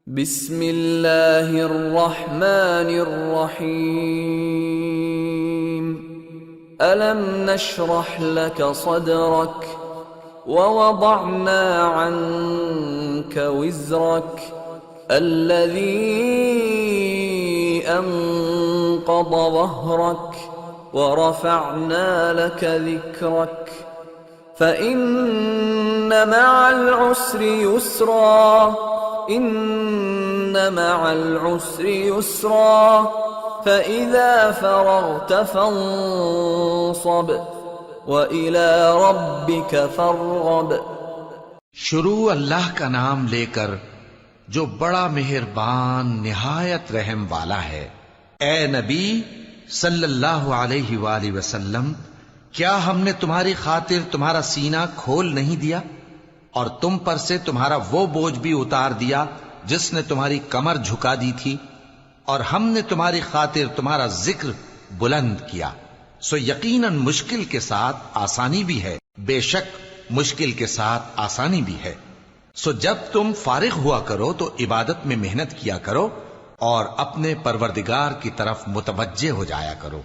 بسم اللہ الرحمن الرحیم ألم نشرح لك صدرك ووضعنا عنك وزرك الذي أنقض ظهرك ورفعنا لك ذكرك فإن مع العسر يسرا إن مع العسر يسرا فإذا فرغت فانصب وإلى ربك فارغب۔ شروع اللہ کا نام لے کر جو بڑا مہربان نہایت رحم والا ہے۔ اے نبی صلی اللہ علیہ وآلہ وسلم، کیا ہم نے تمہاری خاطر تمہارا سینہ کھول نہیں دیا اور تم پر سے تمہارا وہ بوجھ بھی اتار دیا جس نے تمہاری کمر جھکا دی تھی، اور ہم نے تمہاری خاطر تمہارا ذکر بلند کیا، سو یقیناً مشکل کے ساتھ آسانی بھی ہے، بے شک مشکل کے ساتھ آسانی بھی ہے۔ سو جب تم فارغ ہوا کرو تو عبادت میں محنت کیا کرو اور اپنے پروردگار کی طرف متوجہ ہو جایا کرو۔